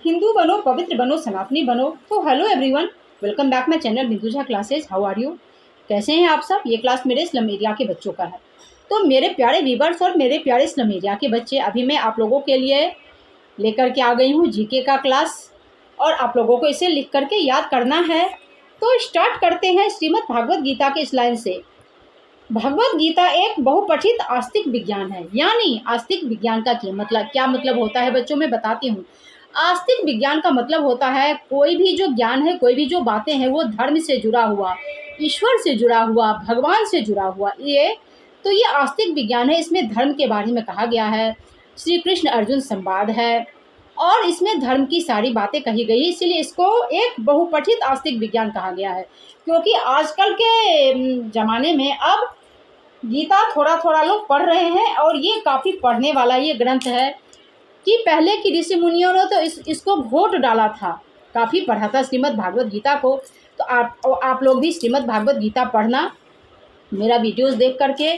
हिंदू बनो, पवित्र बनो, सनातनी बनो। तो hello everyone, welcome back my channel Bindu Jha classes. How are you? कैसे हैं आप सब? ये क्लास मेरे स्लम एरिया के बच्चों का है। तो मेरे प्यारे वीवर्स और मेरे प्यारे स्लम एरिया के बच्चे, अभी मैं आप लोगों के लिए लेकर के आ गई हूँ जीके का क्लास, और आप लोगों को इसे लिख करके याद करना है। तो स्टार्ट करते हैं श्रीमद् भागवत गीता के इस लाइन से। भगवत गीता एक बहुपठित आस्तिक विज्ञान है। यानी आस्तिक विज्ञान का क्या मतलब होता है बच्चों, मैं बताती हूँ। आस्तिक विज्ञान का मतलब होता है कोई भी जो ज्ञान है, कोई भी जो बातें हैं, वो धर्म से जुड़ा हुआ, ईश्वर से जुड़ा हुआ, भगवान से जुड़ा हुआ। ये आस्तिक विज्ञान है। इसमें धर्म के बारे में कहा गया है, श्री कृष्ण अर्जुन संवाद है, और इसमें धर्म की सारी बातें कही गई, इसीलिए इसको एक बहुपठित आस्तिक विज्ञान कहा गया है। क्योंकि आजकल के ज़माने में अब गीता थोड़ा थोड़ा लोग पढ़ रहे हैं, और ये काफ़ी पढ़ने वाला ये ग्रंथ है कि पहले की ऋषि मुनियों ने तो इसको घोट डाला था, काफ़ी पढ़ा था श्रीमद् भागवत गीता को। तो आप लोग भी श्रीमद् भागवत गीता पढ़ना मेरा वीडियोस देख करके।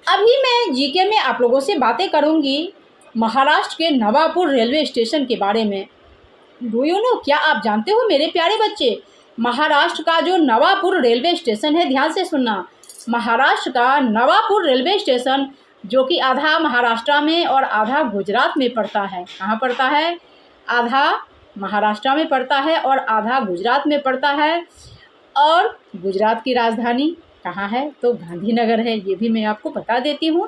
अभी मैं जीके में आप लोगों से बातें करूंगी महाराष्ट्र के नवापुर रेलवे स्टेशन के बारे में। डू यू नो, क्या आप जानते हो मेरे प्यारे बच्चे, महाराष्ट्र का जो नवापुर रेलवे स्टेशन है, ध्यान से सुनना, महाराष्ट्र का नवापुर रेलवे स्टेशन, जो कि आधा महाराष्ट्र में और आधा गुजरात में पड़ता है। कहाँ पड़ता है? आधा महाराष्ट्र में पड़ता है और आधा गुजरात में पड़ता है। और गुजरात की राजधानी कहाँ है? तो गांधीनगर है। ये भी मैं आपको बता देती हूँ।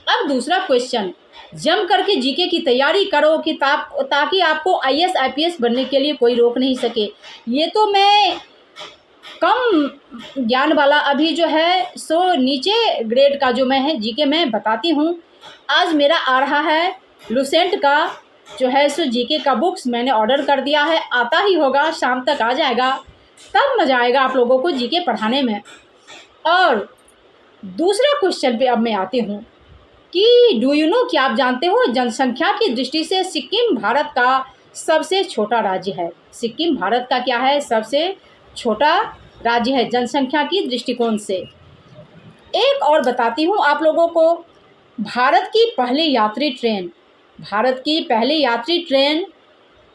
अब दूसरा क्वेश्चन, जम करके जीके की तैयारी करो कि ताकि आपको IAS IPS बनने के लिए कोई रोक नहीं सके। ये तो मैं कम ज्ञान वाला अभी जो है सो नीचे ग्रेड का जो मैं है जीके में बताती हूँ। आज मेरा आ रहा है लुसेंट का जो है सो जीके का बुक्स मैंने ऑर्डर कर दिया है, आता ही होगा, शाम तक आ जाएगा, तब मज़ा आएगा आप लोगों को जीके पढ़ाने में। और दूसरा क्वेश्चन पे अब मैं आती हूँ कि डू यू नो, क्या आप जानते हो जनसंख्या की दृष्टि से सिक्किम भारत का सबसे छोटा राज्य है। सिक्किम भारत का क्या है? सबसे छोटा राज्य है जनसंख्या की दृष्टिकोण से। एक और बताती हूँ आप लोगों को, भारत की पहली यात्री ट्रेन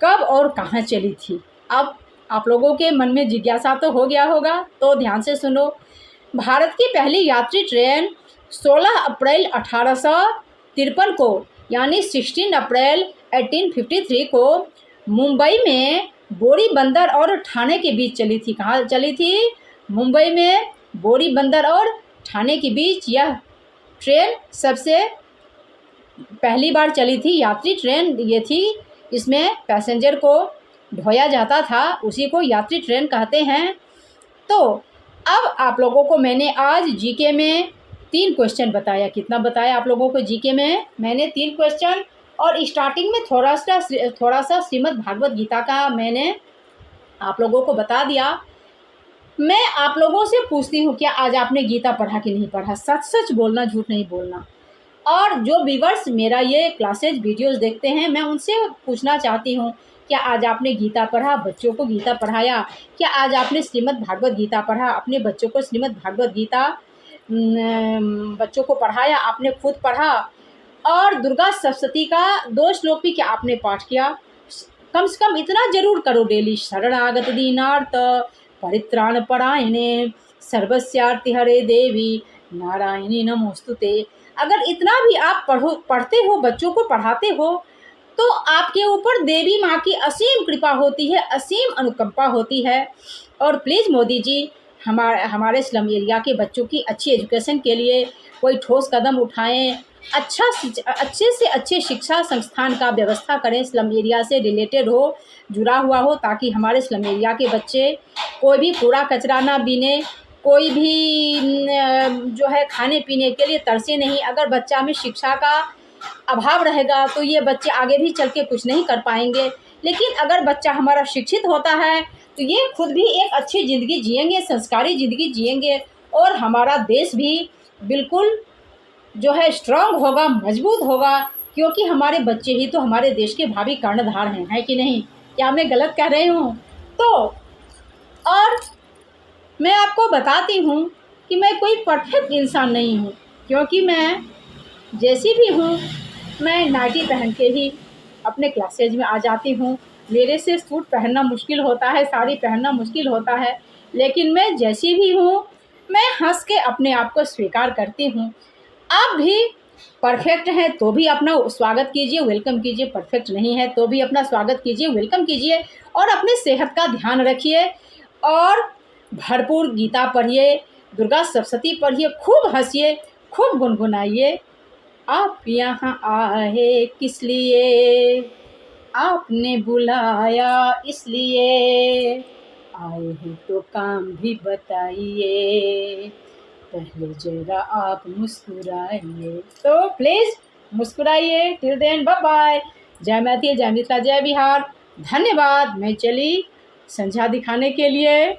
कब और कहाँ चली थी? अब आप लोगों के मन में जिज्ञासा तो हो गया होगा, तो ध्यान से सुनो। भारत की पहली यात्री ट्रेन 16 अप्रैल 1853 को, यानी 16 अप्रैल 1853 को मुंबई में बोरी बंदर और ठाणे के बीच चली थी। कहाँ चली थी? मुंबई में बोरी बंदर और ठाणे के बीच यह ट्रेन सबसे पहली बार चली थी। यात्री ट्रेन ये थी, इसमें पैसेंजर को ढोया जाता था, उसी को यात्री ट्रेन कहते हैं। तो अब आप लोगों को मैंने आज जीके में 3 क्वेश्चन बताया। कितना बताया आप लोगों को जीके में? मैंने 3 क्वेश्चन, और स्टार्टिंग में थोड़ा सा श्रीमद् भागवत गीता का मैंने आप लोगों को बता दिया। मैं आप लोगों से पूछती हूँ, क्या आज आपने गीता पढ़ा कि नहीं पढ़ा? सच सच बोलना, झूठ नहीं बोलना। और जो व्यूअर्स मेरा ये क्लासेज वीडियोस देखते हैं, मैं उनसे पूछना चाहती हूँ, क्या आज आपने गीता पढ़ा? बच्चों को गीता पढ़ाया? क्या आज आपने श्रीमद् भागवत गीता पढ़ा? अपने बच्चों को श्रीमद् भागवत गीता बच्चों को पढ़ाया? आपने खुद पढ़ा? और दुर्गा सप्तशती का 2 श्लोक भी क्या आपने पाठ किया? कम से कम इतना जरूर करो डेली। शरणागत दीनार्थ परित्राण परायणे सर्वस्यार्ति हरे देवी नारायणी नमोस्तुते। अगर इतना भी आप पढ़ते हो, बच्चों को पढ़ाते हो, तो आपके ऊपर देवी माँ की असीम कृपा होती है, असीम अनुकंपा होती है। और प्लीज़ मोदी जी, हमारे स्लम एरिया के बच्चों की अच्छी एजुकेशन के लिए कोई ठोस कदम उठाएं, अच्छे से अच्छे शिक्षा संस्थान का व्यवस्था करें, स्लम एरिया से रिलेटेड हो, जुड़ा हुआ हो, ताकि हमारे स्लम एरिया के बच्चे कोई भी कूड़ा कचरा ना बीने, कोई भी जो है खाने पीने के लिए तरसे नहीं। अगर बच्चा में शिक्षा का अभाव रहेगा तो ये बच्चे आगे भी चल के कुछ नहीं कर पाएंगे। लेकिन अगर बच्चा हमारा शिक्षित होता है तो ये खुद भी एक अच्छी ज़िंदगी जिएंगे, संस्कारी ज़िंदगी जिएंगे, और हमारा देश भी बिल्कुल जो है स्ट्रांग होगा, मजबूत होगा। क्योंकि हमारे बच्चे ही तो हमारे देश के भावी कर्णधार हैं, है कि नहीं? क्या मैं गलत कह रही हूँ? तो और मैं आपको बताती हूँ कि मैं कोई परफेक्ट इंसान नहीं हूँ, क्योंकि मैं जैसी भी हूँ मैं नाइटी पहन के ही अपने क्लासेज में आ जाती हूँ। मेरे से सूट पहनना मुश्किल होता है, साड़ी पहनना मुश्किल होता है, लेकिन मैं जैसी भी हूँ मैं हंस के अपने आप को स्वीकार करती हूँ। आप भी परफेक्ट हैं तो भी अपना स्वागत कीजिए, वेलकम कीजिए। परफेक्ट नहीं है तो भी अपना स्वागत कीजिए, वेलकम कीजिए और अपनी सेहत का ध्यान रखिए और भरपूर गीता पढ़िए, दुर्गा सप्तशती पढ़िए, खूब हंसिए, खूब गुनगुनाइए। आप यहाँ आए किस लिए, आपने बुलाया इसलिए, आए हैं तो काम भी बताइए, पहले जरा आप मुस्कुराइए। तो प्लीज़ मुस्कुराइए। Till then bye bye. जय मैथिल, जय मिथिला, जय बिहार। धन्यवाद। मैं चली संध्या दिखाने के लिए।